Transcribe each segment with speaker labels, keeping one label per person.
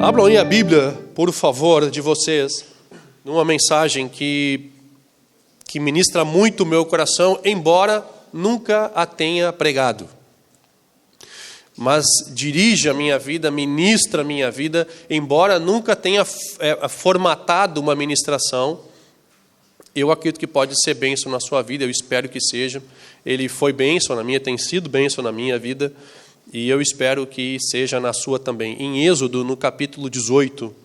Speaker 1: Abram aí a Bíblia, por favor, de vocês, numa mensagem que ministra muito o meu coração, embora nunca a tenha pregado. Mas dirige a minha vida, ministra a minha vida, embora nunca tenha formatado uma ministração. Eu acredito que pode ser bênção na sua vida, eu espero que seja. Ele foi bênção na minha, tem sido bênção na minha vida. E eu espero que seja na sua também. Em Êxodo, no capítulo 18.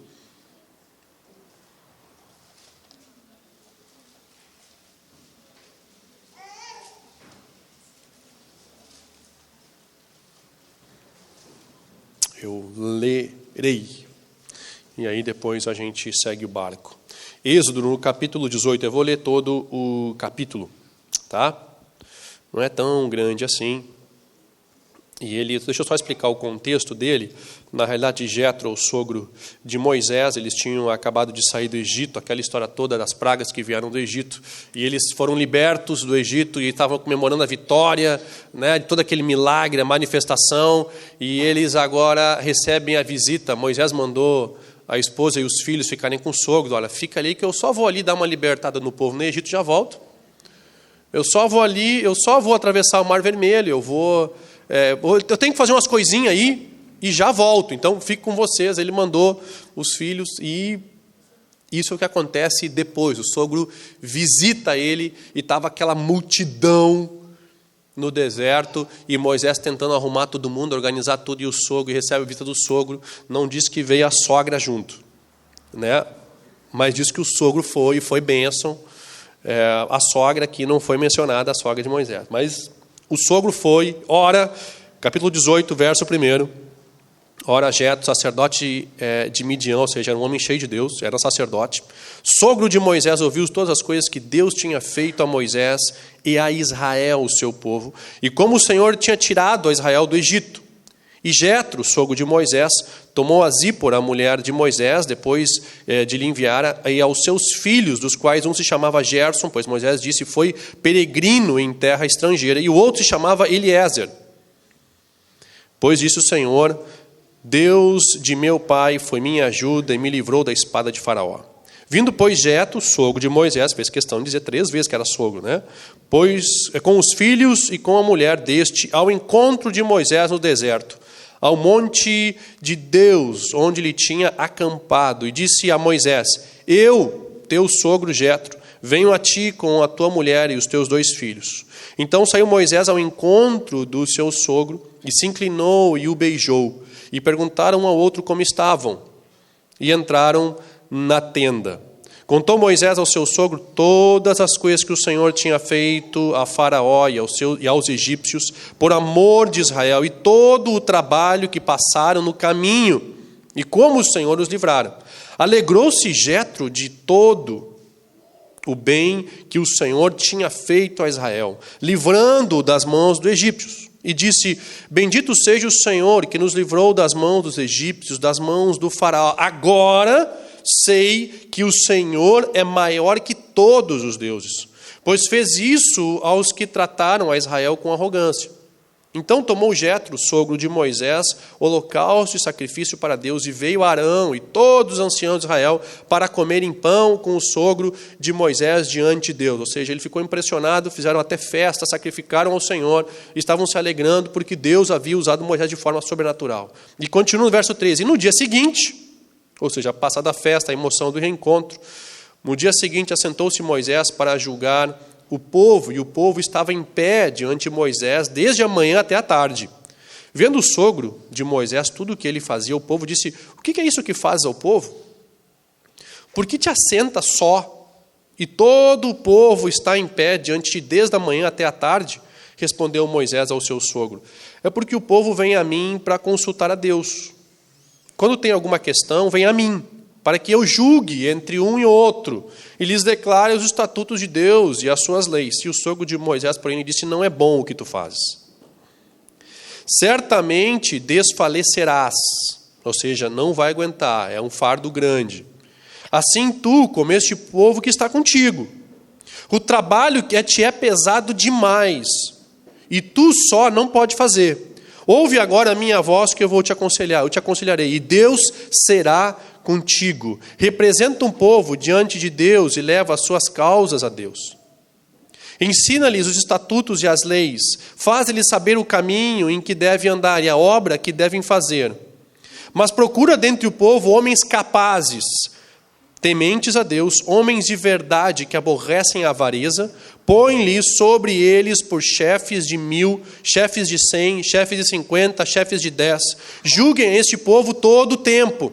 Speaker 1: Eu lerei. E aí depois a gente segue o barco. Êxodo, no capítulo 18. Eu vou ler todo o capítulo, tá? Não é tão grande assim. E deixa eu só explicar o contexto dele. Na realidade, Jetro, o sogro de Moisés, eles tinham acabado de sair do Egito, aquela história toda das pragas que vieram do Egito, e eles foram libertos do Egito e estavam comemorando a vitória, né, de todo aquele milagre, a manifestação, e eles agora recebem a visita. Moisés mandou a esposa e os filhos ficarem com o sogro. Olha, fica ali que eu só vou ali dar uma libertada no povo no Egito e já volto. Eu só vou atravessar o Mar Vermelho, eu tenho que fazer umas coisinhas aí e já volto, então fico com vocês. Ele mandou os filhos e isso é o que acontece depois. O sogro visita ele e estava aquela multidão no deserto e Moisés tentando arrumar todo mundo, organizar tudo, e o sogro recebe a visita do sogro. Não diz que veio a sogra junto, né? Mas diz que o sogro foi e foi bênção. A sogra aqui não foi mencionada, a sogra de Moisés, mas o sogro foi. Ora, capítulo 18, verso 1. Ora, Jetro, sacerdote de Midian, ou seja, era um homem cheio de Deus, era sacerdote, sogro de Moisés, ouviu todas as coisas que Deus tinha feito a Moisés e a Israel, o seu povo, e como o Senhor tinha tirado a Israel do Egito. E Jetro, sogro de Moisés, tomou a Zípora, a mulher de Moisés, depois de lhe enviar, e aos seus filhos, dos quais um se chamava Gerson, pois Moisés disse, foi peregrino em terra estrangeira, e o outro se chamava Eliezer. Pois disse o Senhor, Deus de meu pai foi minha ajuda e me livrou da espada de Faraó. Vindo, pois, Jetro, sogro de Moisés, fez questão de dizer 3 vezes que era sogro, né? Pois com os filhos e com a mulher deste, ao encontro de Moisés no deserto, ao monte de Deus, onde ele tinha acampado, e disse a Moisés, eu, teu sogro Jetro, venho a ti com a tua mulher e os teus 2 filhos. Então saiu Moisés ao encontro do seu sogro, e se inclinou e o beijou, e perguntaram um ao outro como estavam, e entraram na tenda. Contou Moisés ao seu sogro todas as coisas que o Senhor tinha feito a Faraó e aos egípcios, por amor de Israel, e todo o trabalho que passaram no caminho, e como o Senhor os livrara. Alegrou-se Jetro de todo o bem que o Senhor tinha feito a Israel, livrando-o das mãos dos egípcios. E disse, bendito seja o Senhor, que nos livrou das mãos dos egípcios, das mãos do Faraó. Agora sei que o Senhor é maior que todos os deuses, pois fez isso aos que trataram a Israel com arrogância. Então tomou Jetro, sogro de Moisés, holocausto e sacrifício para Deus, e veio Arão e todos os anciãos de Israel para comerem pão com o sogro de Moisés diante de Deus. Ou seja, ele ficou impressionado, fizeram até festa, sacrificaram ao Senhor, estavam se alegrando porque Deus havia usado Moisés de forma sobrenatural. E continua no verso 13, e no dia seguinte, ou seja, passada a festa, a emoção do reencontro, no dia seguinte assentou-se Moisés para julgar o povo, e o povo estava em pé diante de Moisés desde a manhã até a tarde. Vendo o sogro de Moisés tudo o que ele fazia, o povo disse, o que é isso que fazes ao povo? Por que te assenta só, e todo o povo está em pé diante de ti desde a manhã até a tarde? Respondeu Moisés ao seu sogro, é porque o povo vem a mim para consultar a Deus. Quando tem alguma questão, vem a mim, para que eu julgue entre um e outro, e lhes declare os estatutos de Deus e as suas leis. E o sogro de Moisés, porém, disse, não é bom o que tu fazes. Certamente desfalecerás, ou seja, não vai aguentar, é um fardo grande. Assim tu, como este povo que está contigo. O trabalho que te é pesado demais, e tu só não pode fazer. Ouve agora a minha voz que eu vou te aconselhar, eu te aconselharei, e Deus será contigo. Representa um povo diante de Deus e leva as suas causas a Deus. Ensina-lhes os estatutos e as leis, faz-lhes saber o caminho em que devem andar e a obra que devem fazer. Mas procura dentre o povo homens capazes, tementes a Deus, homens de verdade que aborrecem a avareza, põe-lhes sobre eles por chefes de 1000, chefes de 100, chefes de 50, chefes de 10. Julguem este povo todo o tempo.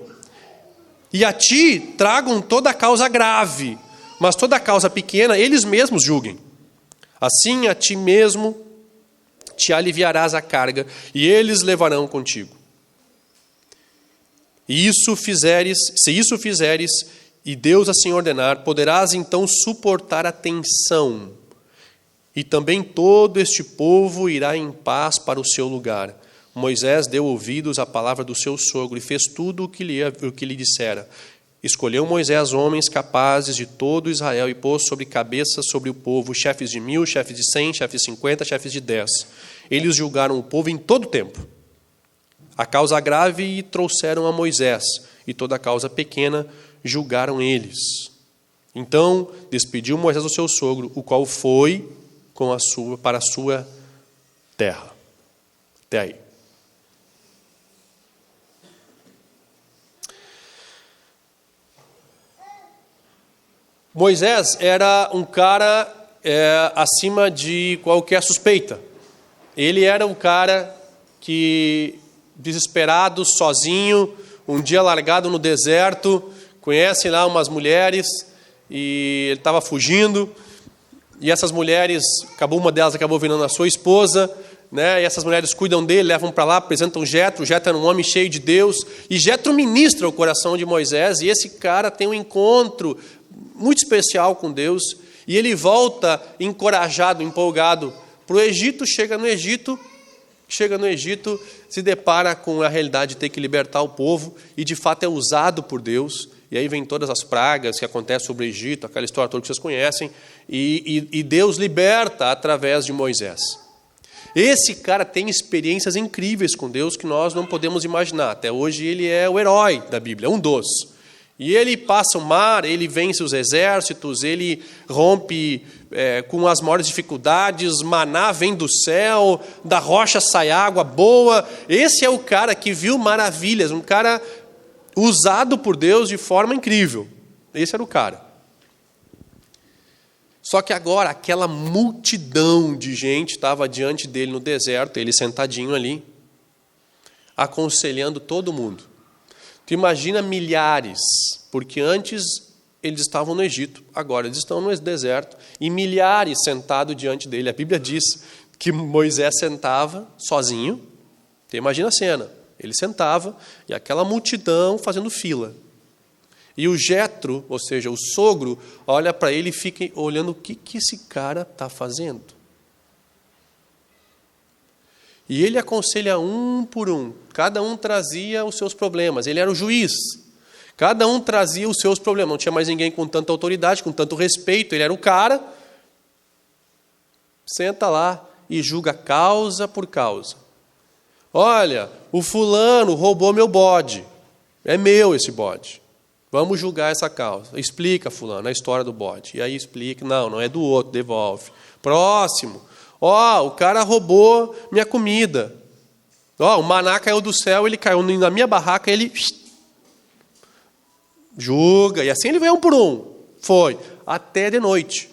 Speaker 1: E a ti tragam toda a causa grave, mas toda a causa pequena eles mesmos julguem. Assim a ti mesmo te aliviarás a carga, e eles levarão contigo. E se isso fizeres, e Deus assim ordenar, poderás então suportar a tensão, e também todo este povo irá em paz para o seu lugar. Moisés deu ouvidos à palavra do seu sogro e fez tudo o que lhe dissera. Escolheu Moisés homens capazes de todo Israel e pôs sobre cabeças sobre o povo, chefes de 1000, chefes de 100, chefes de 50, chefes de 10. Eles julgaram o povo em todo o tempo. A causa grave e trouxeram a Moisés, e toda a causa pequena julgaram eles. Então despediu Moisés do seu sogro, o qual foi para a sua terra. Até aí. Moisés era um cara acima de qualquer suspeita. Ele era um cara que, desesperado, sozinho, um dia largado no deserto, conhece lá umas mulheres e ele estava fugindo. E essas mulheres, uma delas acabou virando a sua esposa, né? E essas mulheres cuidam dele, levam para lá, apresentam Jetro. Jetro era um homem cheio de Deus. E Jetro ministra o coração de Moisés. E esse cara tem um encontro muito especial com Deus. E ele volta encorajado, empolgado para o Egito. Chega no Egito, se depara com a realidade de ter que libertar o povo. E de fato é usado por Deus. E aí vem todas as pragas que acontecem sobre o Egito, aquela história toda que vocês conhecem. E Deus liberta através de Moisés. Esse cara tem experiências incríveis com Deus que nós não podemos imaginar. Até hoje ele é o herói da Bíblia, um dos. E ele passa o mar, ele vence os exércitos, ele rompe com as maiores dificuldades, maná vem do céu, da rocha sai água boa. Esse é o cara que viu maravilhas, um cara usado por Deus de forma incrível. Esse era o cara. Só que agora aquela multidão de gente estava diante dele no deserto, ele sentadinho ali, aconselhando todo mundo. Tu imagina milhares, porque antes eles estavam no Egito, agora eles estão no deserto, e milhares sentados diante dele. A Bíblia diz que Moisés sentava sozinho. Então imagina a cena. Ele sentava e aquela multidão fazendo fila. E o Jetro, ou seja, o sogro, olha para ele e fica olhando o que esse cara está fazendo. E ele aconselha um por um. Cada um trazia os seus problemas. Ele era o juiz. Cada um trazia os seus problemas. Não tinha mais ninguém com tanta autoridade, com tanto respeito. Ele era o cara. Senta lá e julga causa por causa. Olha, o fulano roubou meu bode. É meu esse bode. Vamos julgar essa causa. Explica, fulano, a história do bode. E aí explica. Não é do outro, devolve. Próximo. O cara roubou minha comida. O maná caiu do céu, ele caiu na minha barraca, ele julga. E assim ele veio um por um. Foi. Até de noite.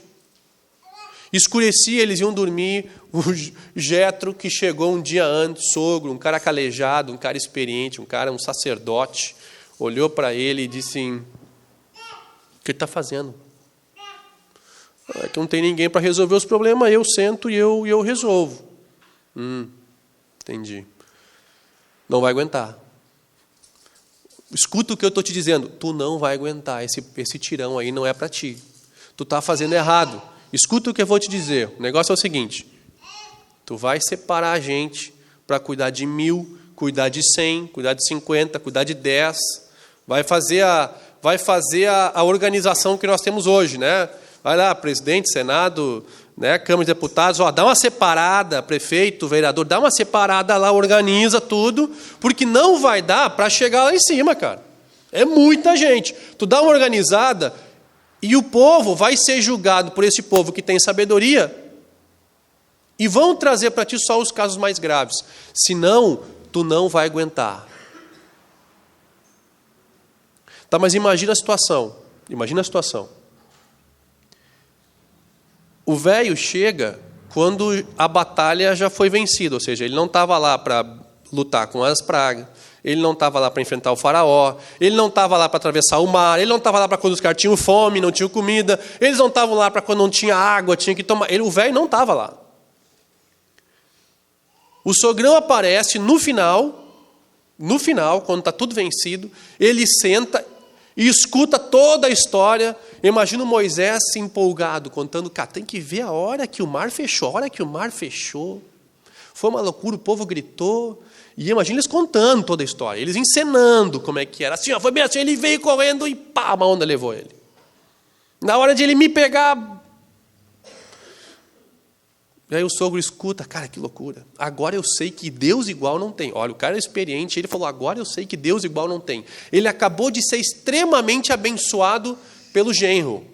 Speaker 1: Escurecia, eles iam dormir. O Jetro, que chegou um dia antes, sogro, um cara calejado, um cara experiente, um sacerdote, olhou para ele e disse: o que ele está fazendo? É que não tem ninguém para resolver os problemas, eu sento e eu resolvo. Entendi. Não vai aguentar. Escuta o que eu estou te dizendo. Tu não vai aguentar, esse tirão aí não é para ti. Tu está fazendo errado. Escuta o que eu vou te dizer. O negócio é o seguinte: tu vai separar a gente para cuidar de 1000, cuidar de 100, cuidar de 50, cuidar de 10. Vai fazer a organização que nós temos hoje, né? Vai lá, presidente, senado, né, Câmara de Deputados, dá uma separada, prefeito, vereador, dá uma separada lá, organiza tudo, porque não vai dar para chegar lá em cima, cara. É muita gente. Tu dá uma organizada e o povo vai ser julgado por esse povo que tem sabedoria e vão trazer para ti só os casos mais graves. Senão, tu não vai aguentar. Tá, mas imagina a situação. Imagina a situação. O velho chega quando a batalha já foi vencida, ou seja, ele não estava lá para lutar com as pragas, ele não estava lá para enfrentar o faraó, ele não estava lá para atravessar o mar, ele não estava lá para quando os caras tinham fome, não tinham comida, eles não estavam lá para quando não tinha água, tinha que tomar. O velho não estava lá. O sogrão aparece no final, quando está tudo vencido, ele senta e escuta toda a história. Imagina o Moisés se empolgado, contando, cara, tem que ver a hora que o mar fechou, a hora que o mar fechou. Foi uma loucura, o povo gritou. E imagina eles contando toda a história, eles encenando como é que era. Assim, foi bem assim, ele veio correndo e pá, uma onda levou ele. Na hora de ele me pegar... E aí o sogro escuta, cara, que loucura. Agora eu sei que Deus igual não tem. Olha, o cara é experiente, ele falou, agora eu sei que Deus igual não tem. Ele acabou de ser extremamente abençoado pelo genro.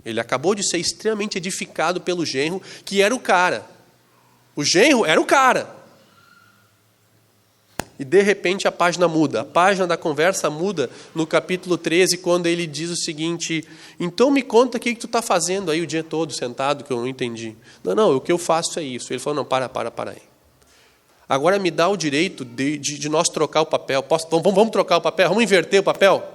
Speaker 1: Ele acabou de ser extremamente edificado pelo genro, que era o cara. O genro era o cara. E de repente a página muda. A página da conversa muda no capítulo 13, quando ele diz o seguinte: então me conta o que tu está fazendo aí o dia todo sentado, que eu não entendi. Não, o que eu faço é isso. Ele falou, não, para aí. Agora me dá o direito de nós trocar o papel. Vamos trocar o papel? Vamos inverter o papel?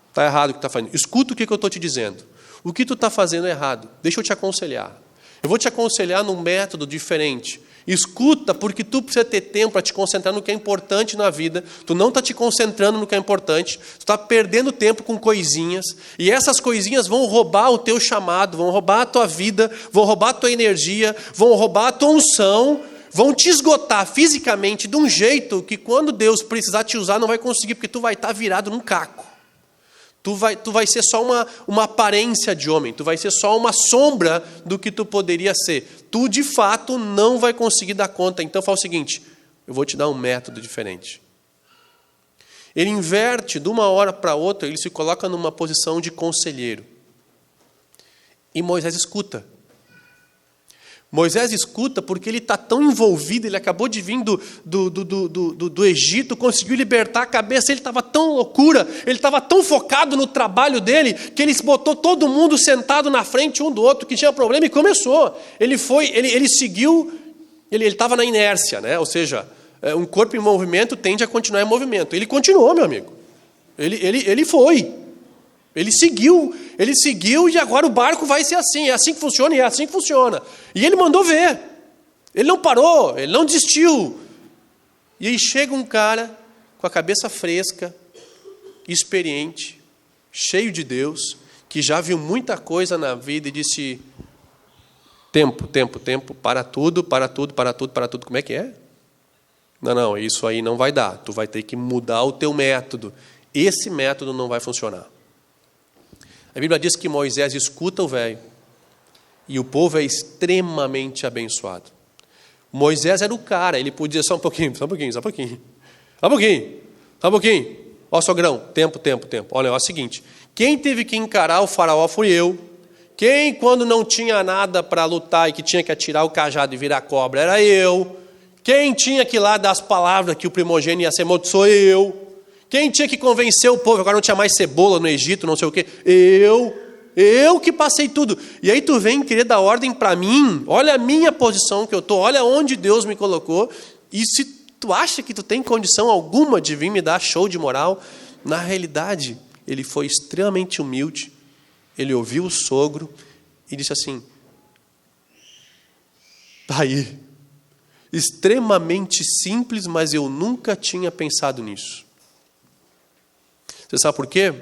Speaker 1: Está errado o que está fazendo. Escuta o que eu estou te dizendo. O que tu está fazendo é errado. Deixa eu te aconselhar. Eu vou te aconselhar num método diferente. Escuta, porque tu precisa ter tempo para te concentrar no que é importante na vida. Tu não está te concentrando no que é importante. Tu está perdendo tempo com coisinhas. E essas coisinhas vão roubar o teu chamado, vão roubar a tua vida, vão roubar a tua energia, vão roubar a tua unção, vão te esgotar fisicamente de um jeito que quando Deus precisar te usar não vai conseguir, porque tu vai estar virado num caco. Tu vai ser só uma aparência de homem, tu vai ser só uma sombra do que tu poderia ser. Tu, de fato, não vai conseguir dar conta. Então, fala o seguinte, eu vou te dar um método diferente. Ele inverte de uma hora para outra, ele se coloca numa posição de conselheiro. E Moisés escuta. Moisés escuta porque ele está tão envolvido, ele acabou de vir do Egito, conseguiu libertar a cabeça, ele estava tão loucura, ele estava tão focado no trabalho dele, que ele botou todo mundo sentado na frente um do outro, que tinha problema, e começou. Ele seguiu, ele estava na inércia, né? Ou seja, um corpo em movimento tende a continuar em movimento. Ele continuou, meu amigo. Ele foi. Ele seguiu e agora o barco vai ser assim, é assim que funciona e é assim que funciona. E ele mandou ver, ele não parou, ele não desistiu. E aí chega um cara com a cabeça fresca, experiente, cheio de Deus, que já viu muita coisa na vida e disse, tempo, para tudo, como é que é? Não, isso aí não vai dar, tu vai ter que mudar o teu método, esse método não vai funcionar. A Bíblia diz que Moisés escuta o velho e o povo é extremamente abençoado. Moisés era o cara, ele podia dizer só um pouquinho. Ó, sogrão, tempo. Olha, é o seguinte, quem teve que encarar o faraó fui eu. Quem, quando não tinha nada para lutar e que tinha que atirar o cajado e virar cobra, era eu. Quem tinha que ir lá dar as palavras que o primogênito ia ser morto, sou eu. Quem tinha que convencer o povo, agora não tinha mais cebola no Egito, não sei o quê, eu que passei tudo. E aí tu vem querer dar ordem para mim, olha a minha posição que eu estou, olha onde Deus me colocou, e se tu acha que tu tem condição alguma de vir me dar show de moral, na realidade, ele foi extremamente humilde, ele ouviu o sogro e disse assim, tá aí, extremamente simples, mas eu nunca tinha pensado nisso. Você sabe por quê?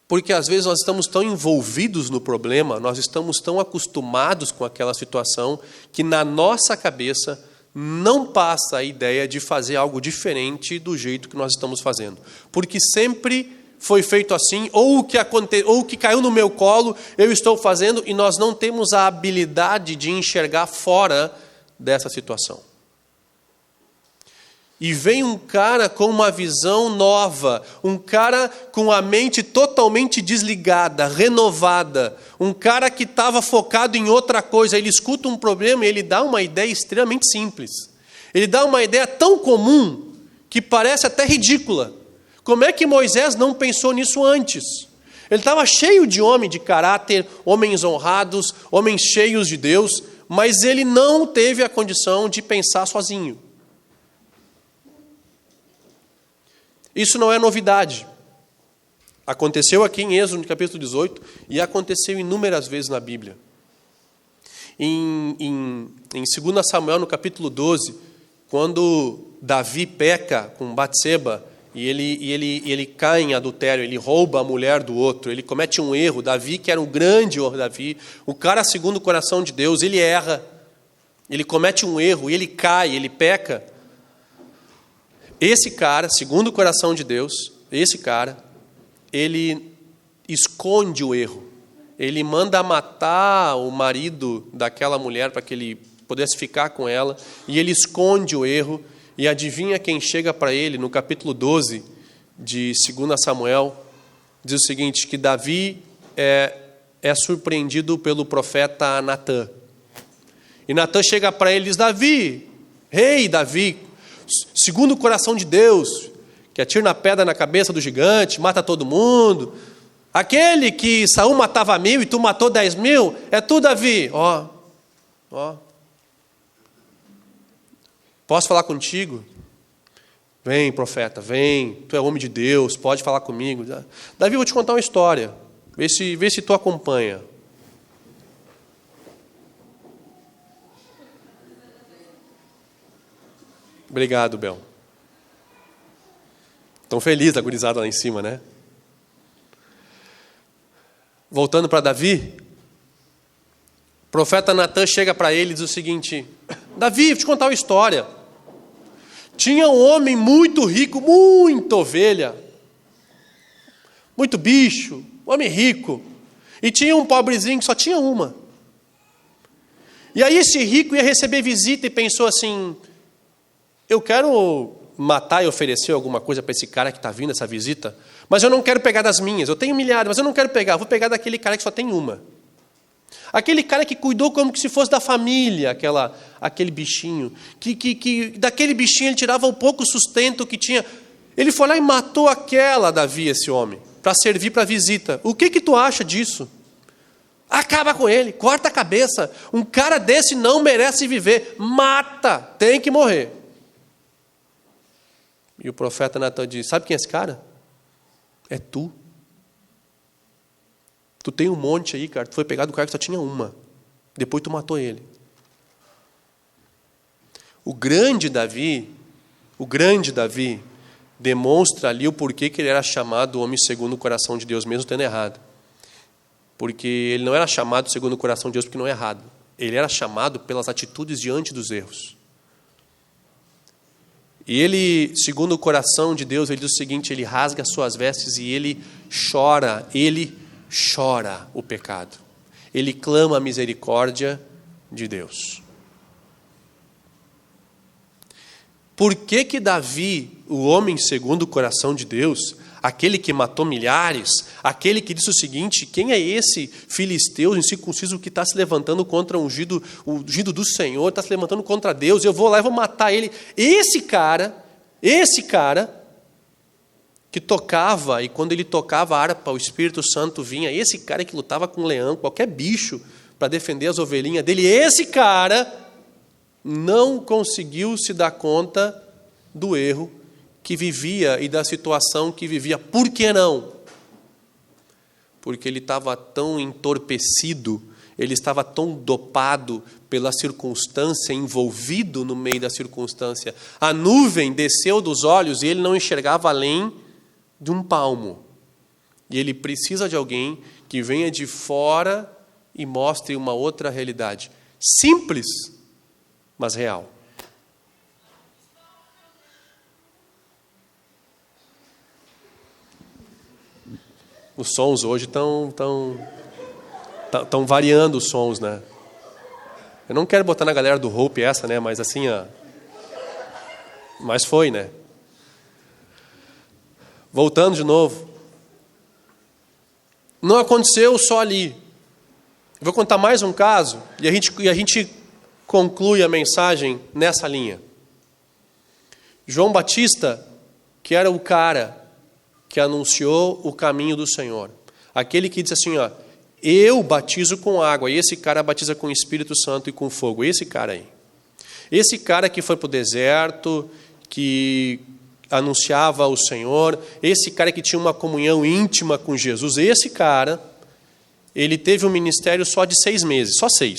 Speaker 1: Porque às vezes nós estamos tão envolvidos no problema, nós estamos tão acostumados com aquela situação, que na nossa cabeça não passa a ideia de fazer algo diferente do jeito que nós estamos fazendo. Porque sempre foi feito assim, ou o que caiu no meu colo, eu estou fazendo, e nós não temos a habilidade de enxergar fora dessa situação. E vem um cara com uma visão nova, um cara com a mente totalmente desligada, renovada, um cara que estava focado em outra coisa. Ele escuta um problema e ele dá uma ideia extremamente simples. Ele dá uma ideia tão comum que parece até ridícula. Como é que Moisés não pensou nisso antes? Ele estava cheio de homem de caráter, homens honrados, homens cheios de Deus, mas ele não teve a condição de pensar sozinho. Isso não é novidade. Aconteceu aqui em Êxodo, no capítulo 18, e aconteceu inúmeras vezes na Bíblia. Em 2 Samuel, no capítulo 12, quando Davi peca com Batseba, e ele cai em adultério, ele rouba a mulher do outro, ele comete um erro. Davi, que era um grande Davi, o cara segundo o coração de Deus, ele erra, ele comete um erro, ele cai, ele peca. Esse cara, segundo o coração de Deus, ele esconde o erro. Ele manda matar o marido daquela mulher para que ele pudesse ficar com ela, e ele esconde o erro. E adivinha quem chega para ele no capítulo 12 de 2 Samuel? Diz o seguinte, que Davi é surpreendido pelo profeta Natã. E Natã chega para ele e diz, Davi, rei Davi, segundo o coração de Deus, que atira a pedra na cabeça do gigante, mata todo mundo, aquele que Saul matava 1000 e tu matou 10.000, é tu, Davi. Ó. Posso falar contigo? Vem, profeta, vem, tu é homem de Deus, pode falar comigo. Davi, eu vou te contar uma história, vê se tu acompanha. Obrigado, Bel. Tão feliz a gurizada lá em cima, né? Voltando para Davi, o profeta Natã chega para ele e diz o seguinte, Davi, vou te contar uma história. Tinha um homem muito rico, muita ovelha, muito bicho, um homem rico, e tinha um pobrezinho que só tinha uma. E aí esse rico ia receber visita e pensou assim, eu quero matar e oferecer alguma coisa para esse cara que está vindo, essa visita, mas eu não quero pegar das minhas, eu tenho milhares, mas eu não quero pegar, vou pegar daquele cara que só tem uma. Aquele cara que cuidou como se fosse da família, aquele bichinho, que daquele bichinho ele tirava o pouco sustento que tinha. Ele foi lá e matou Davi, esse homem, para servir para a visita. O que tu acha disso? Acaba com ele, corta a cabeça. Um cara desse não merece viver. Mata, tem que morrer. E o profeta Natã diz, sabe quem é esse cara? É tu. Tu tem um monte aí, cara. Tu foi pegar do cara que só tinha uma. Depois tu matou ele. O grande Davi demonstra ali o porquê que ele era chamado homem segundo o coração de Deus, mesmo tendo errado. Porque ele não era chamado segundo o coração de Deus porque não é errado. Ele era chamado pelas atitudes diante dos erros. E ele, segundo o coração de Deus, ele diz o seguinte, ele rasga as suas vestes e ele chora o pecado. Ele clama a misericórdia de Deus. Por que Davi, o homem segundo o coração de Deus, aquele que matou milhares, aquele que disse o seguinte, quem é esse filisteu incircunciso que está se levantando contra o ungido do Senhor, está se levantando contra Deus, eu vou lá e vou matar ele. Esse cara que tocava, e quando ele tocava a harpa, o Espírito Santo vinha, esse cara que lutava com um leão, qualquer bicho, para defender as ovelhinhas dele, esse cara não conseguiu se dar conta do erro que vivia e da situação que vivia. Por que não? Porque ele estava tão entorpecido, ele estava tão dopado pela circunstância, envolvido no meio da circunstância. A nuvem desceu dos olhos e ele não enxergava além de um palmo. E ele precisa de alguém que venha de fora e mostre uma outra realidade. Simples, mas real. Os sons hoje estão variando os sons, né? Eu não quero botar na galera do Hope essa, né? Mas assim, ó. Mas foi, né? Voltando de novo. Não aconteceu só ali. Eu vou contar mais um caso e a gente conclui a mensagem nessa linha. João Batista, que era o cara que anunciou o caminho do Senhor. Aquele que disse assim, ó, eu batizo com água, e esse cara batiza com o Espírito Santo e com fogo. Esse cara aí. Esse cara que foi para o deserto, que anunciava o Senhor, esse cara que tinha uma comunhão íntima com Jesus, esse cara, ele teve um ministério só de 6 meses, só 6.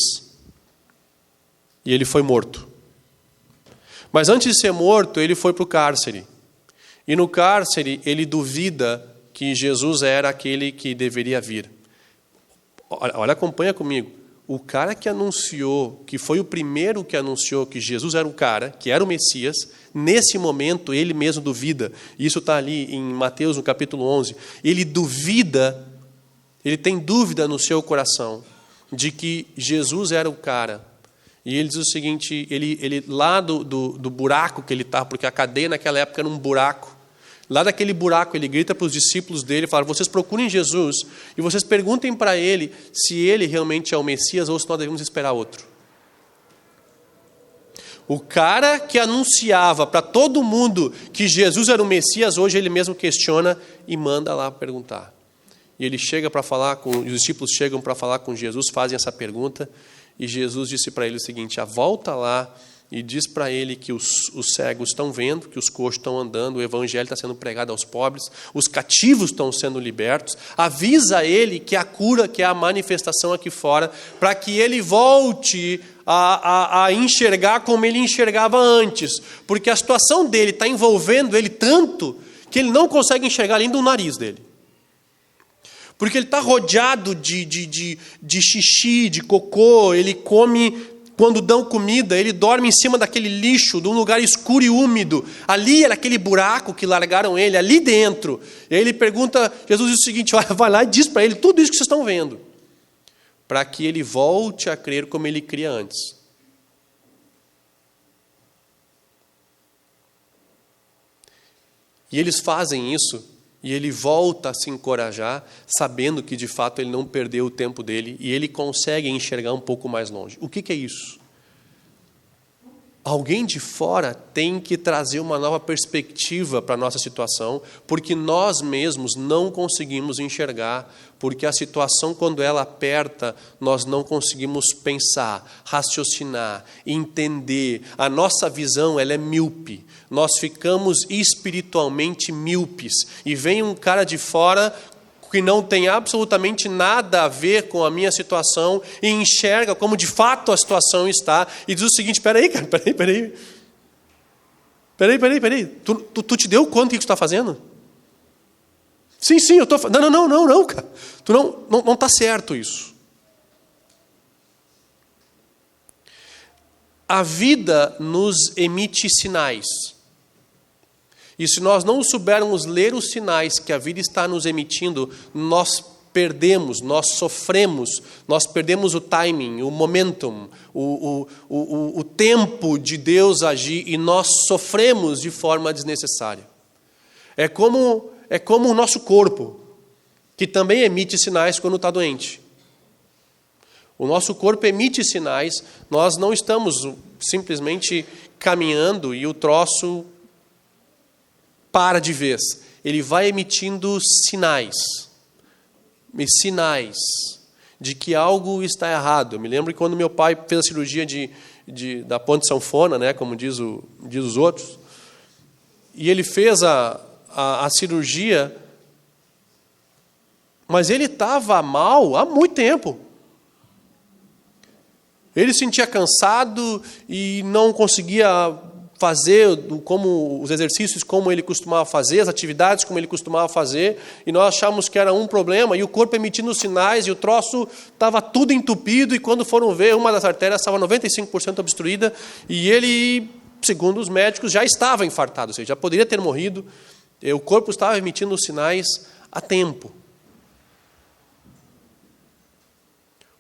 Speaker 1: E ele foi morto. Mas antes de ser morto, ele foi para o cárcere. E no cárcere, ele duvida que Jesus era aquele que deveria vir. Olha, acompanha comigo. O cara que anunciou, que foi o primeiro que anunciou que Jesus era o cara, que era o Messias, nesse momento ele mesmo duvida. Isso está ali em Mateus, no capítulo 11. Ele duvida, ele tem dúvida no seu coração de que Jesus era o cara. E ele diz o seguinte, ele lá do buraco que ele está, porque a cadeia naquela época era um buraco. Lá daquele buraco ele grita para os discípulos dele, fala, vocês procurem Jesus e vocês perguntem para ele se ele realmente é o Messias ou se nós devemos esperar outro. O cara que anunciava para todo mundo que Jesus era o Messias, hoje ele mesmo questiona e manda lá perguntar. E ele chega para falar os discípulos chegam para falar com Jesus, fazem essa pergunta, e Jesus disse para ele o seguinte, volta lá e diz para ele que os cegos estão vendo, que os coxos estão andando, o evangelho está sendo pregado aos pobres, os cativos estão sendo libertos, avisa ele que a cura, que é a manifestação aqui fora, para que ele volte a enxergar como ele enxergava antes, porque a situação dele está envolvendo ele tanto que ele não consegue enxergar além do nariz dele. Porque ele está rodeado de xixi, de cocô, ele come, quando dão comida, ele dorme em cima daquele lixo, de um lugar escuro e úmido. Ali era aquele buraco que largaram ele, ali dentro. E aí ele pergunta, Jesus diz o seguinte, vai lá e diz para ele tudo isso que vocês estão vendo, para que ele volte a crer como ele cria antes. E eles fazem isso. E ele volta a se encorajar, sabendo que de fato ele não perdeu o tempo dele e ele consegue enxergar um pouco mais longe. O que é isso? Alguém de fora tem que trazer uma nova perspectiva para a nossa situação, porque nós mesmos não conseguimos enxergar, porque a situação, quando ela aperta, nós não conseguimos pensar, raciocinar, entender. A nossa visão ela é míope. Nós ficamos espiritualmente míopes. E vem um cara de fora que não tem absolutamente nada a ver com a minha situação e enxerga como de fato a situação está e diz o seguinte, peraí, cara, peraí. Tu te deu conta do que tu está fazendo? Sim, eu estou fazendo. Não, cara. Tu não está certo isso. A vida nos emite sinais. E se nós não soubermos ler os sinais que a vida está nos emitindo, nós perdemos, nós sofremos, nós perdemos o timing, o momentum, o tempo de Deus agir e nós sofremos de forma desnecessária. É como o nosso corpo, que também emite sinais quando está doente. O nosso corpo emite sinais, nós não estamos simplesmente caminhando e o troço para de vez. Ele vai emitindo sinais de que algo está errado. Eu me lembro que quando meu pai fez a cirurgia da ponte sanfona, né, como diz os outros, e ele fez a cirurgia, mas ele estava mal há muito tempo. Ele se sentia cansado e não conseguia fazer como os exercícios como ele costumava fazer, as atividades como ele costumava fazer, e nós achamos que era um problema, e o corpo emitindo sinais, e o troço estava tudo entupido, e quando foram ver, uma das artérias estava 95% obstruída, e ele, segundo os médicos, já estava infartado, ou seja, já poderia ter morrido, e o corpo estava emitindo sinais a tempo.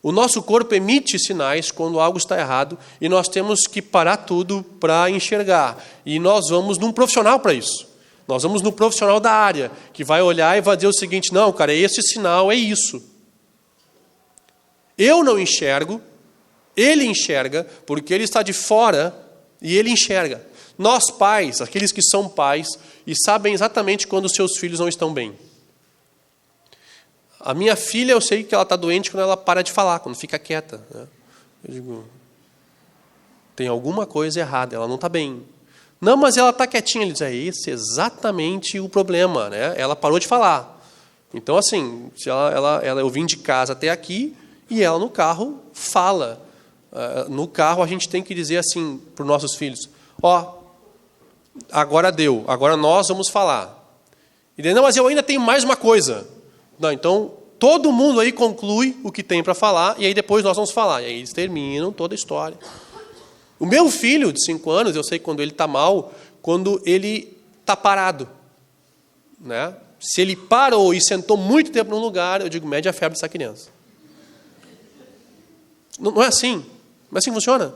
Speaker 1: O nosso corpo emite sinais quando algo está errado e nós temos que parar tudo para enxergar. E nós vamos num profissional para isso. Nós vamos no profissional da área, que vai olhar e vai dizer o seguinte: não, cara, esse sinal é isso. Eu não enxergo, ele enxerga, porque ele está de fora e ele enxerga. Nós pais, aqueles que são pais, e sabem exatamente quando os seus filhos não estão bem. A minha filha, eu sei que ela está doente quando ela para de falar, quando fica quieta. Né? Eu digo, tem alguma coisa errada, ela não está bem. Não, mas ela está quietinha. Ele diz, esse é exatamente o problema. Né? Ela parou de falar. Então, assim, se eu vim de casa até aqui e ela no carro fala. No carro a gente tem que dizer assim para os nossos filhos, agora deu, agora nós vamos falar. E daí, não, mas eu ainda tenho mais uma coisa. Não, então, todo mundo aí conclui o que tem para falar, e aí depois nós vamos falar. E aí eles terminam toda a história. O meu filho, de 5 anos, eu sei quando ele está mal, quando ele está parado. Né? Se ele parou e sentou muito tempo num lugar, eu digo, mede a febre dessa criança. Não é assim. Não é assim que funciona.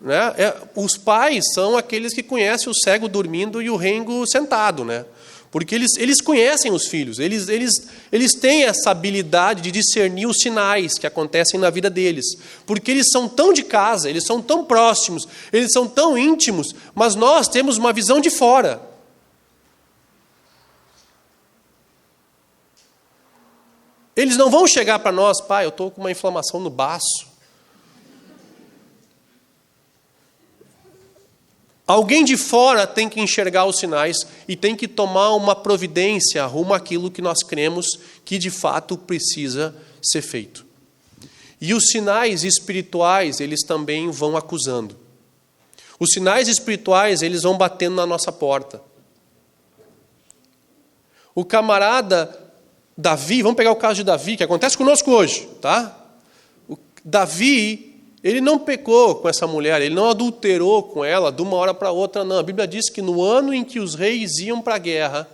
Speaker 1: Né? Os pais são aqueles que conhecem o cego dormindo e o rengo sentado, né? Porque eles conhecem os filhos, eles têm essa habilidade de discernir os sinais que acontecem na vida deles. Porque eles são tão de casa, eles são tão próximos, eles são tão íntimos, mas nós temos uma visão de fora. Eles não vão chegar para nós, pai, eu estou com uma inflamação no baço. Alguém de fora tem que enxergar os sinais e tem que tomar uma providência rumo àquilo que nós cremos que de fato precisa ser feito. E os sinais espirituais, eles também vão acusando. Os sinais espirituais, eles vão batendo na nossa porta. O camarada Davi, vamos pegar o caso de Davi, que acontece conosco hoje, tá? Davi, ele não pecou com essa mulher, ele não adulterou com ela de uma hora para outra, não. A Bíblia diz que no ano em que os reis iam para a guerra,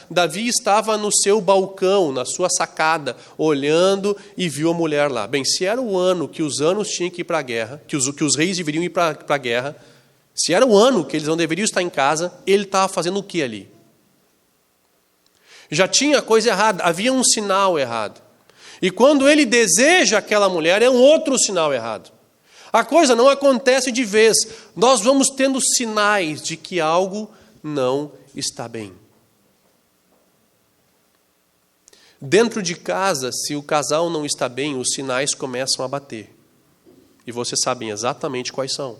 Speaker 1: Davi estava no seu balcão, na sua sacada, olhando e viu a mulher lá. Bem, se era o ano que os anos tinham que ir para a guerra, que os reis deveriam ir para a guerra, se era o ano que eles não deveriam estar em casa, ele estava fazendo o que ali? Já tinha coisa errada, havia um sinal errado. E quando ele deseja aquela mulher, é um outro sinal errado. A coisa não acontece de vez. Nós vamos tendo sinais de que algo não está bem. Dentro de casa, se o casal não está bem, os sinais começam a bater. E vocês sabem exatamente quais são.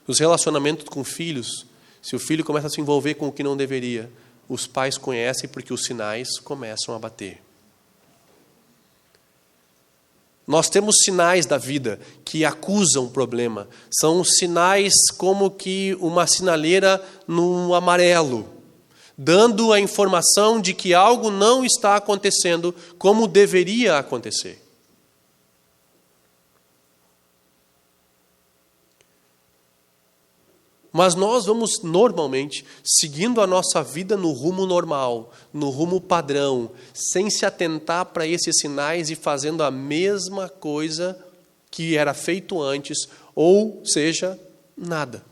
Speaker 1: Os relacionamentos com filhos, se o filho começa a se envolver com o que não deveria, os pais conhecem porque os sinais começam a bater. Nós temos sinais da vida que acusam o problema. São sinais como que uma sinaleira no amarelo, dando a informação de que algo não está acontecendo como deveria acontecer. Mas nós vamos normalmente seguindo a nossa vida no rumo normal, no rumo padrão, sem se atentar para esses sinais e fazendo a mesma coisa que era feito antes, ou seja, nada.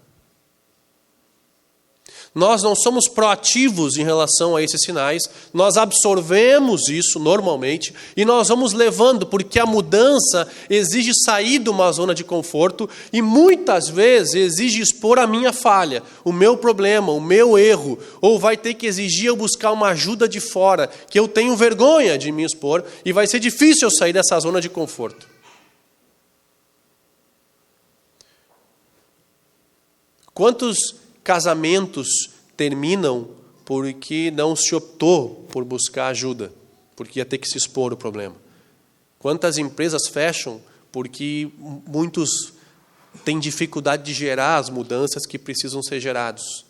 Speaker 1: Nós não somos proativos em relação a esses sinais, nós absorvemos isso normalmente e nós vamos levando, porque a mudança exige sair de uma zona de conforto e muitas vezes exige expor a minha falha, o meu problema, o meu erro, ou vai ter que exigir eu buscar uma ajuda de fora, que eu tenho vergonha de me expor e vai ser difícil eu sair dessa zona de conforto. Quantos casamentos terminam porque não se optou por buscar ajuda, porque ia ter que se expor o problema? Quantas empresas fecham porque muitos têm dificuldade de gerar as mudanças que precisam ser gerados?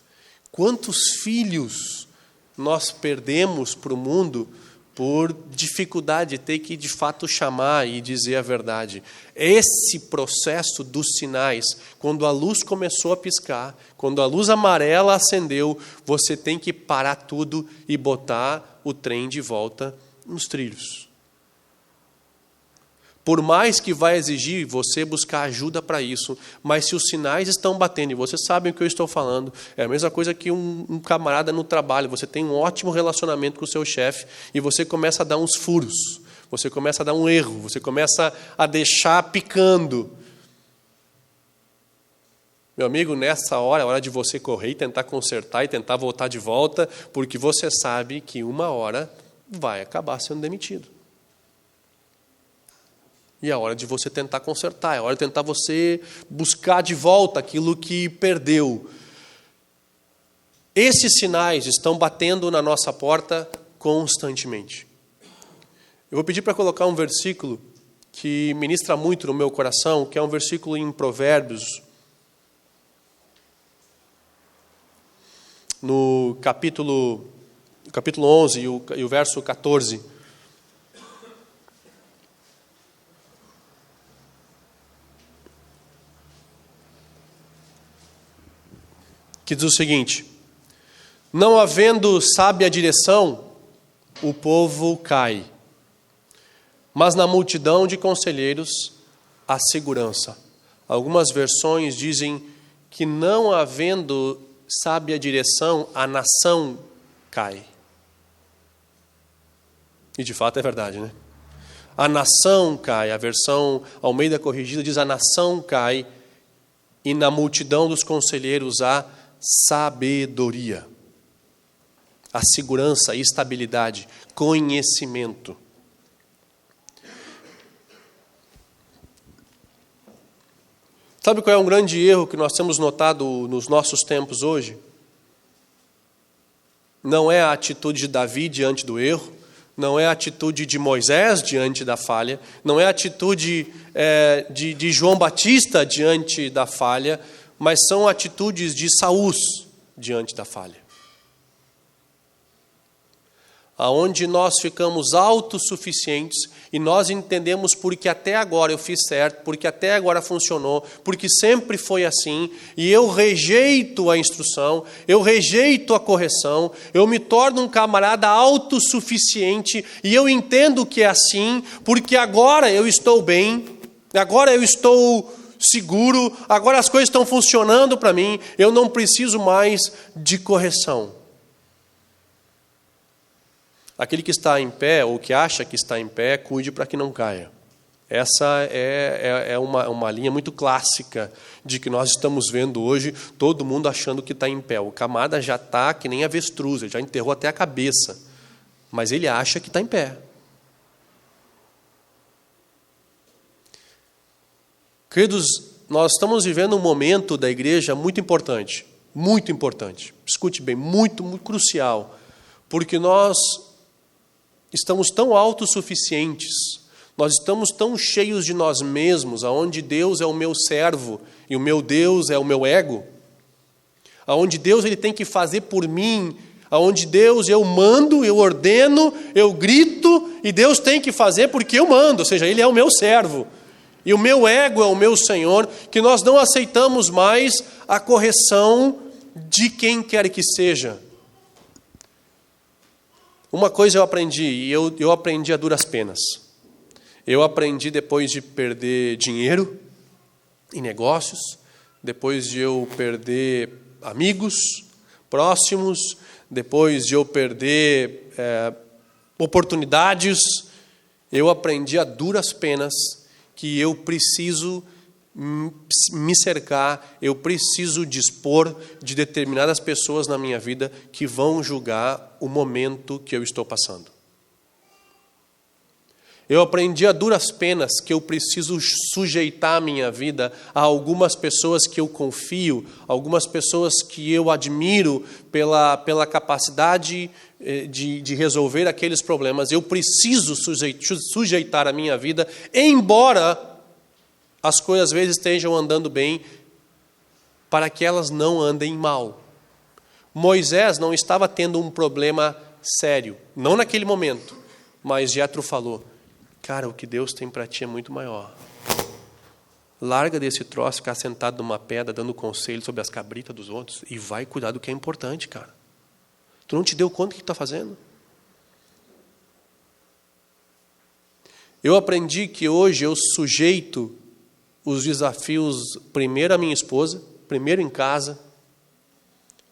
Speaker 1: Quantos filhos nós perdemos para o mundo por dificuldade de ter que, de fato, chamar e dizer a verdade. Esse processo dos sinais, quando a luz começou a piscar, quando a luz amarela acendeu, você tem que parar tudo e botar o trem de volta nos trilhos. Por mais que vai exigir você buscar ajuda para isso, mas se os sinais estão batendo, e vocês sabem o que eu estou falando, é a mesma coisa que um camarada no trabalho, você tem um ótimo relacionamento com o seu chefe, e você começa a dar uns furos, você começa a dar um erro, você começa a deixar picando. Meu amigo, nessa hora, é hora de você correr e tentar consertar e tentar voltar de volta, porque você sabe que uma hora vai acabar sendo demitido. E é a hora de você tentar consertar, é a hora de tentar você buscar de volta aquilo que perdeu. Esses sinais estão batendo na nossa porta constantemente. Eu vou pedir para colocar um versículo que ministra muito no meu coração, que é um versículo em Provérbios, no capítulo 11 e o verso 14. Que diz o seguinte: não havendo sábia direção, o povo cai, mas na multidão de conselheiros há segurança. Algumas versões dizem que não havendo sábia direção, a nação cai. E de fato é verdade, né? A nação cai, a versão Almeida Corrigida diz: a nação cai, e na multidão dos conselheiros há sabedoria, a segurança, a estabilidade, conhecimento. Sabe qual é um grande erro que nós temos notado nos nossos tempos hoje? Não é a atitude de Davi diante do erro, não é a atitude de Moisés diante da falha, não é a atitude de João Batista diante da falha, mas são atitudes de Saul diante da falha. Aonde nós ficamos autossuficientes e nós entendemos porque até agora eu fiz certo, porque até agora funcionou, porque sempre foi assim, e eu rejeito a instrução, eu rejeito a correção, eu me torno um camarada autossuficiente e eu entendo que é assim, porque agora eu estou bem, agora eu estou seguro, agora as coisas estão funcionando para mim, eu não preciso mais de correção. Aquele que está em pé, ou que acha que está em pé, cuide para que não caia. Essa é uma linha muito clássica de que nós estamos vendo hoje, todo mundo achando que está em pé. O camarada já está que nem avestruz, ele já enterrou até a cabeça, mas ele acha que está em pé. Queridos, nós estamos vivendo um momento da igreja muito importante, escute bem, muito, muito crucial, porque nós estamos tão autossuficientes, nós estamos tão cheios de nós mesmos, aonde Deus é o meu servo e o meu Deus é o meu ego, aonde Deus ele tem que fazer por mim, aonde Deus eu mando, eu ordeno, eu grito e Deus tem que fazer porque eu mando, ou seja, Ele é o meu servo. E o meu ego é o meu Senhor, que nós não aceitamos mais a correção de quem quer que seja. Uma coisa eu aprendi, e eu aprendi a duras penas. Eu aprendi depois de perder dinheiro em negócios, depois de eu perder amigos próximos, depois de eu perder oportunidades, eu aprendi a duras penas que eu preciso me cercar, eu preciso dispor de determinadas pessoas na minha vida que vão julgar o momento que eu estou passando. Eu aprendi a duras penas que eu preciso sujeitar a minha vida a algumas pessoas que eu confio, algumas pessoas que eu admiro pela capacidade de resolver aqueles problemas. Eu preciso sujeitar a minha vida, embora as coisas às vezes estejam andando bem, para que elas não andem mal. Moisés não estava tendo um problema sério, não naquele momento, Mas Jetro falou, cara, o que Deus tem para ti é muito maior. Larga desse troço, ficar sentado numa pedra, dando conselho sobre as cabritas dos outros, e vai cuidar do que é importante, cara. Tu não te deu conta do que tu está fazendo? Eu aprendi que hoje eu sujeito os desafios, primeiro à minha esposa, primeiro em casa,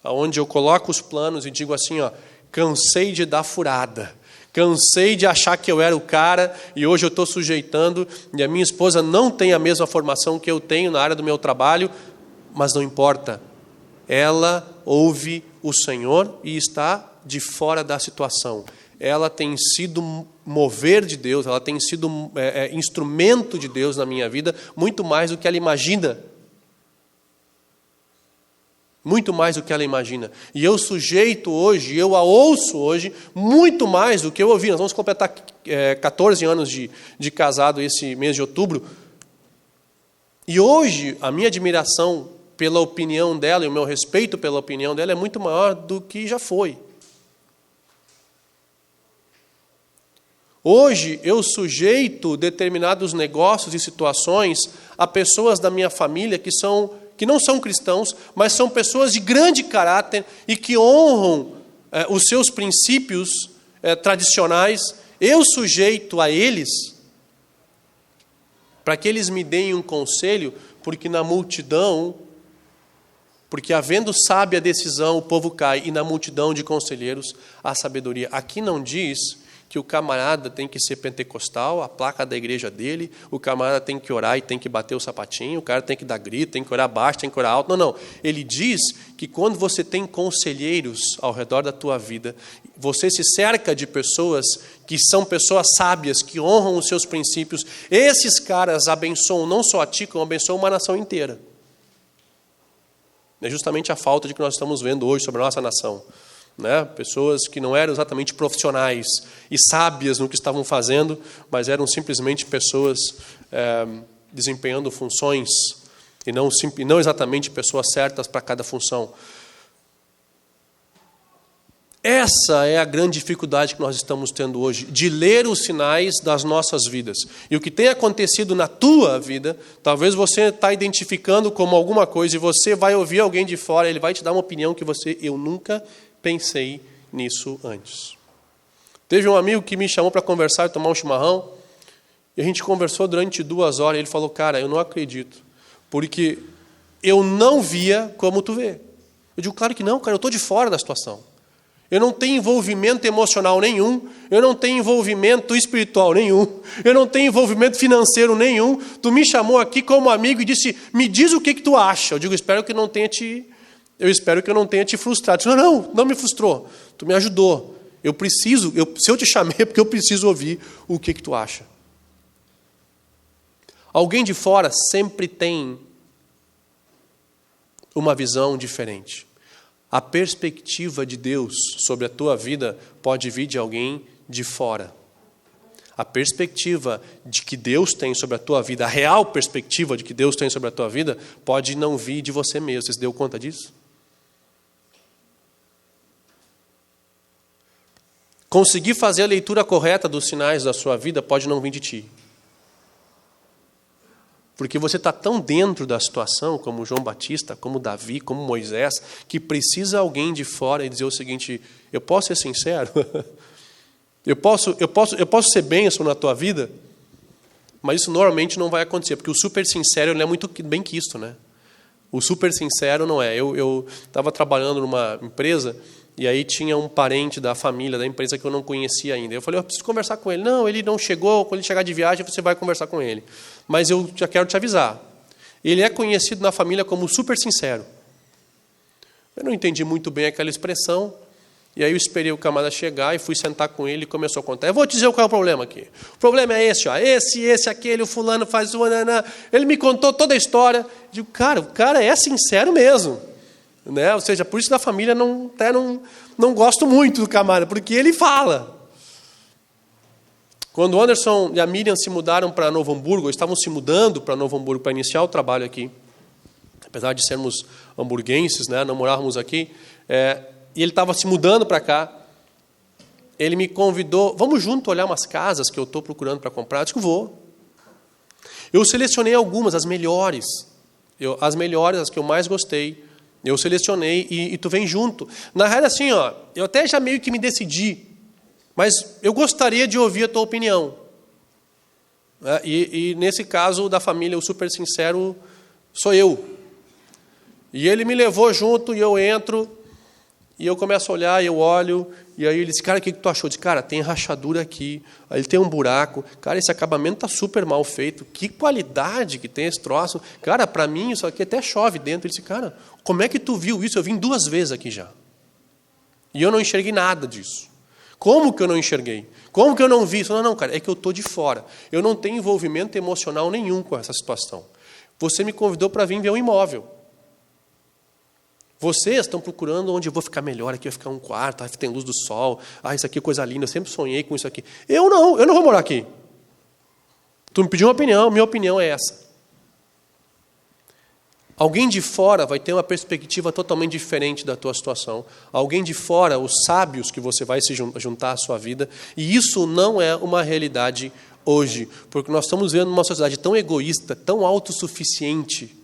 Speaker 1: onde eu coloco os planos e digo assim, ó, cansei de dar furada, cansei de achar que eu era o cara e hoje eu estou sujeitando, e a minha esposa não tem a mesma formação que eu tenho na área do meu trabalho, mas não importa. Ela ouve o Senhor e está de fora da situação. Ela tem sido mover de Deus, ela tem sido instrumento de Deus na minha vida, muito mais do que ela imagina. Muito mais do que ela imagina. E eu sujeito hoje, eu a ouço hoje, muito mais do que eu ouvi. Nós vamos completar 14 anos de casado esse mês de outubro. E hoje, a minha admiração pela opinião dela e o meu respeito pela opinião dela é muito maior do que já foi. Hoje, eu sujeito determinados negócios e situações a pessoas da minha família que não são cristãos, mas são pessoas de grande caráter e que honram os seus princípios tradicionais. Eu sujeito a eles para que eles me deem um conselho, porque na multidão, porque havendo sábia decisão, o povo cai, e na multidão de conselheiros há sabedoria. Aqui não diz que o camarada tem que ser pentecostal, a placa da igreja dele, o camarada tem que orar e tem que bater o sapatinho, o cara tem que dar grito, tem que orar baixo, tem que orar alto. Não. Ele diz que quando você tem conselheiros ao redor da tua vida, você se cerca de pessoas que são pessoas sábias, que honram os seus princípios, esses caras abençoam não só a ti, como abençoam uma nação inteira. É justamente a falta de que nós estamos vendo hoje sobre a nossa nação. Né? Pessoas que não eram exatamente profissionais e sábias no que estavam fazendo, mas eram simplesmente pessoas desempenhando funções e não exatamente pessoas certas para cada função. Essa é a grande dificuldade que nós estamos tendo hoje, de ler os sinais das nossas vidas. E o que tem acontecido na tua vida, talvez você está identificando como alguma coisa e você vai ouvir alguém de fora, ele vai te dar uma opinião que eu nunca pensei nisso antes. Teve um amigo que me chamou para conversar e tomar um chimarrão, e a gente conversou durante 2 horas, e ele falou, cara, eu não acredito, porque eu não via como tu vê. Eu digo, claro que não, cara, eu estou de fora da situação. Eu não tenho envolvimento emocional nenhum, eu não tenho envolvimento espiritual nenhum, eu não tenho envolvimento financeiro nenhum. Tu me chamou aqui como amigo e disse, me diz o que tu acha. Eu digo, eu espero que eu não tenha te frustrado. Eu digo, não me frustrou, tu me ajudou. Se eu te chamei é porque eu preciso ouvir o que tu acha. Alguém de fora sempre tem uma visão diferente. A perspectiva de Deus sobre a tua vida pode vir de alguém de fora. A perspectiva de que Deus tem sobre a tua vida, a real perspectiva de que Deus tem sobre a tua vida, pode não vir de você mesmo. Você se deu conta disso? Conseguir fazer a leitura correta dos sinais da sua vida pode não vir de ti. Porque você está tão dentro da situação, como João Batista, como Davi, como Moisés, que precisa alguém de fora e dizer o seguinte, eu posso ser sincero? eu posso ser bênção na tua vida? Mas isso normalmente não vai acontecer, porque o super sincero ele é muito bem quisto, né? O super sincero não é. Eu estava trabalhando numa empresa, e aí tinha um parente da família, da empresa que eu não conhecia ainda. Eu falei, eu preciso conversar com ele. Não, ele não chegou, quando ele chegar de viagem, você vai conversar com ele. Mas eu já quero te avisar. Ele é conhecido na família como super sincero. Eu não entendi muito bem aquela expressão, e aí eu esperei o camarada chegar e fui sentar com ele e começou a contar. Eu vou te dizer qual é o problema aqui. O problema é esse, ó, esse, aquele, o fulano faz o... Ele me contou toda a história. Eu digo, cara, o cara é sincero mesmo. Né? Ou seja, por isso da família não gosto muito do camarada, porque ele fala. Quando o Anderson e a Miriam se mudaram para Novo Hamburgo, estavam se mudando para Novo Hamburgo para iniciar o trabalho aqui, apesar de sermos hamburguenses, né, não morávamos aqui, e ele estava se mudando para cá, ele me convidou, vamos junto olhar umas casas que eu estou procurando para comprar. Eu disse que vou. Eu selecionei algumas, as melhores. As melhores, as que eu mais gostei. Eu selecionei e tu vem junto. Na realidade, assim, eu até já meio que me decidi, mas eu gostaria de ouvir a tua opinião. E nesse caso da família, o super sincero sou eu. E ele me levou junto e eu entro, e eu começo a olhar, e eu olho, e aí ele disse, cara, o que tu achou? Eu disse, cara, tem rachadura aqui, aí ele tem um buraco, cara, esse acabamento está super mal feito, que qualidade que tem esse troço, cara, para mim isso aqui até chove dentro. Ele disse, cara, como é que tu viu isso? Eu vim 2 vezes aqui já, e eu não enxerguei nada disso. Como que eu não enxerguei? Como que eu não vi isso? Não, cara, é que eu estou de fora, eu não tenho envolvimento emocional nenhum com essa situação. Você me convidou para vir ver um imóvel. Vocês estão procurando onde eu vou ficar melhor, aqui vai ficar um quarto, tem luz do sol, isso aqui é coisa linda, eu sempre sonhei com isso aqui. Eu não vou morar aqui. Tu me pediu uma opinião, minha opinião é essa. Alguém de fora vai ter uma perspectiva totalmente diferente da tua situação. Alguém de fora, os sábios que você vai se juntar à sua vida, e isso não é uma realidade hoje, porque nós estamos vivendo uma sociedade tão egoísta, tão autossuficiente,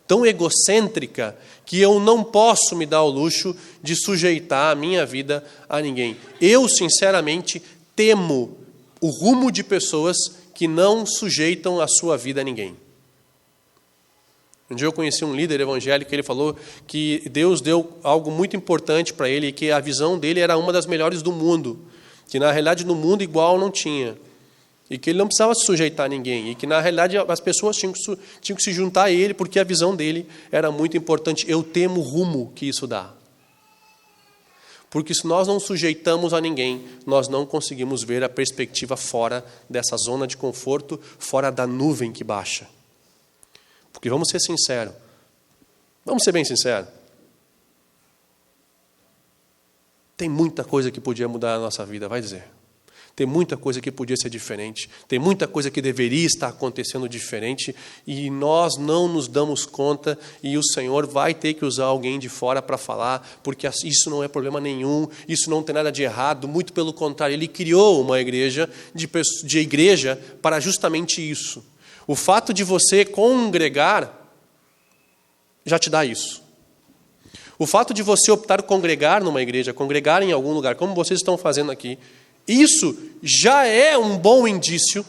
Speaker 1: tão egocêntrica, que eu não posso me dar o luxo de sujeitar a minha vida a ninguém. Eu, sinceramente, temo o rumo de pessoas que não sujeitam a sua vida a ninguém. Um dia eu conheci um líder evangélico, ele falou que Deus deu algo muito importante para ele, e que a visão dele era uma das melhores do mundo, que na realidade no mundo igual não tinha. E que ele não precisava se sujeitar a ninguém. E que, na realidade, as pessoas tinham que se juntar a ele, porque a visão dele era muito importante. Eu temo o rumo que isso dá. Porque se nós não sujeitamos a ninguém, nós não conseguimos ver a perspectiva fora dessa zona de conforto, fora da nuvem que baixa. Porque vamos ser sinceros. Vamos ser bem sinceros. Tem muita coisa que podia mudar na nossa vida, vai dizer. Tem muita coisa que podia ser diferente, tem muita coisa que deveria estar acontecendo diferente, e nós não nos damos conta, e o Senhor vai ter que usar alguém de fora para falar, porque isso não é problema nenhum, isso não tem nada de errado, muito pelo contrário, Ele criou uma igreja de igreja para justamente isso. O fato de você congregar já te dá isso. O fato de você optar congregar numa igreja, congregar em algum lugar, como vocês estão fazendo aqui, isso já é um bom indício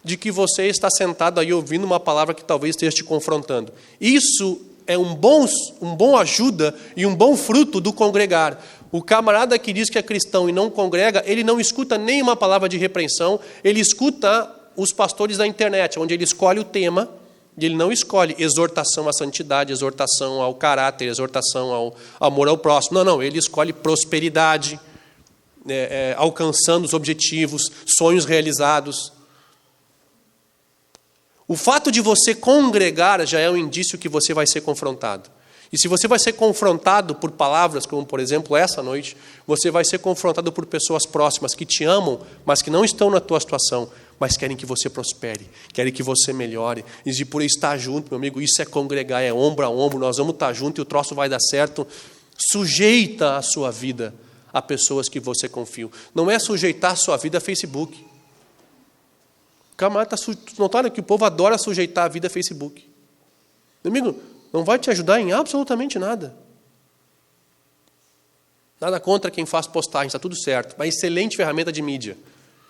Speaker 1: de que você está sentado aí ouvindo uma palavra que talvez esteja te confrontando. Isso é um bom ajuda e um bom fruto do congregar. O camarada que diz que é cristão e não congrega, ele não escuta nenhuma palavra de repreensão, ele escuta os pastores da internet, onde ele escolhe o tema, e ele não escolhe exortação à santidade, exortação ao caráter, exortação ao amor ao próximo. Não, ele escolhe prosperidade, alcançando os objetivos, sonhos realizados. O fato de você congregar já é um indício que você vai ser confrontado. E se você vai ser confrontado por palavras, como por exemplo essa noite, você vai ser confrontado por pessoas próximas que te amam, mas que não estão na tua situação, mas querem que você prospere, querem que você melhore. E por estar junto, meu amigo, isso é congregar, é ombro a ombro, nós vamos estar juntos e o troço vai dar certo. Sujeita a sua vida a pessoas que você confia. Não é sujeitar a sua vida a Facebook. Camarada, notaram que o povo adora sujeitar a vida a Facebook. Meu amigo, não vai te ajudar em absolutamente nada. Nada contra quem faz postagem, está tudo certo. Uma excelente ferramenta de mídia.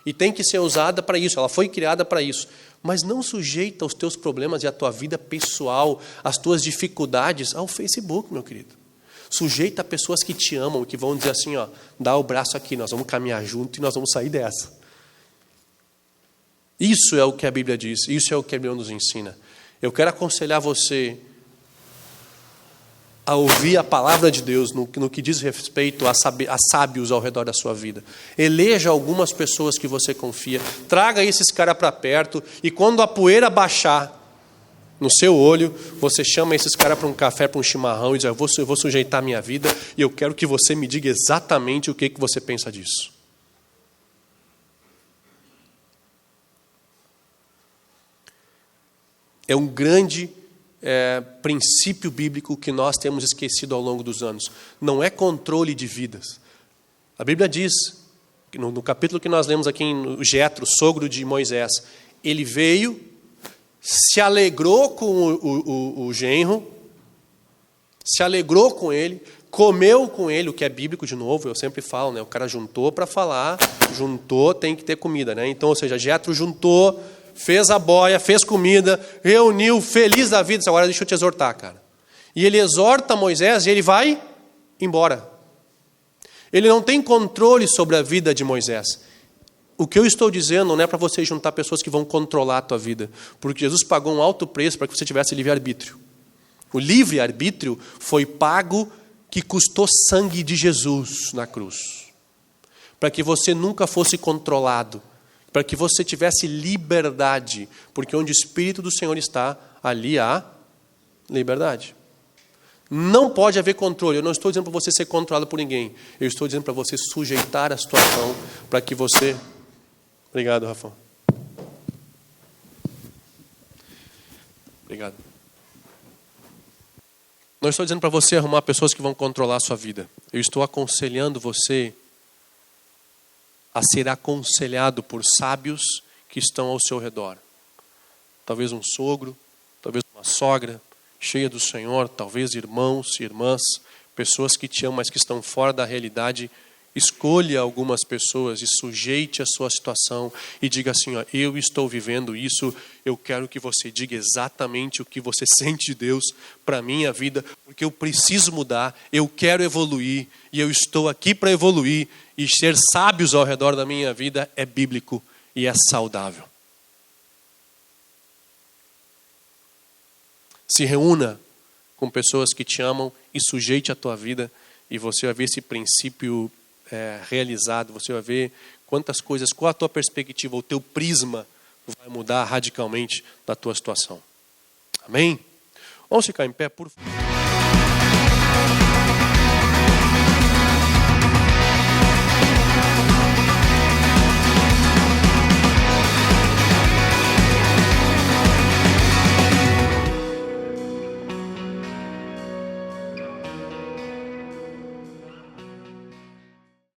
Speaker 1: E tem que ser usada para isso, ela foi criada para isso. Mas não sujeita os teus problemas e a tua vida pessoal, as tuas dificuldades ao Facebook, meu querido. Sujeita a pessoas que te amam, que vão dizer assim, dá o braço aqui, nós vamos caminhar junto e nós vamos sair dessa. Isso é o que a Bíblia diz, isso é o que a Bíblia nos ensina. Eu quero aconselhar você a ouvir a palavra de Deus no que diz respeito a sábios ao redor da sua vida. Eleja algumas pessoas que você confia, traga esses caras para perto, e quando a poeira baixar no seu olho, você chama esses caras para um café, para um chimarrão, e diz, eu vou sujeitar a minha vida, e eu quero que você me diga exatamente o que você pensa disso. É um grande princípio bíblico que nós temos esquecido ao longo dos anos. Não é controle de vidas. A Bíblia diz, no capítulo que nós lemos aqui em Jetro, sogro de Moisés, ele veio, se alegrou com o genro, se alegrou com ele, comeu com ele, o que é bíblico de novo, eu sempre falo, né? O cara juntou para falar, juntou, tem que ter comida, né? Então, ou seja, Jetro juntou, fez a boia, fez comida, reuniu, feliz da vida. Agora deixa eu te exortar, cara. E ele exorta Moisés e ele vai embora. Ele não tem controle sobre a vida de Moisés. O que eu estou dizendo não é para você juntar pessoas que vão controlar a tua vida, porque Jesus pagou um alto preço para que você tivesse livre-arbítrio. O livre-arbítrio foi pago que custou sangue de Jesus na cruz, para que você nunca fosse controlado, para que você tivesse liberdade, porque onde o Espírito do Senhor está, ali há liberdade. Não pode haver controle. Eu não estou dizendo para você ser controlado por ninguém. Eu estou dizendo para você sujeitar a situação para que você... Obrigado, Rafa. Obrigado. Não estou dizendo para você arrumar pessoas que vão controlar a sua vida. Eu estou aconselhando você a ser aconselhado por sábios que estão ao seu redor. Talvez um sogro, talvez uma sogra cheia do Senhor, talvez irmãos, irmãs, pessoas que te amam, mas que estão fora da realidade. Escolha algumas pessoas e sujeite a sua situação e diga assim, ó, eu estou vivendo isso, eu quero que você diga exatamente o que você sente de Deus para a minha vida, porque eu preciso mudar, eu quero evoluir e eu estou aqui para evoluir, e ser sábios ao redor da minha vida é bíblico e é saudável. Se reúna com pessoas que te amam e sujeite a tua vida, e você vai ver esse princípio realizado, você vai ver quantas coisas, qual a tua perspectiva, o teu prisma vai mudar radicalmente da tua situação. Amém? Vamos ficar em pé, por favor.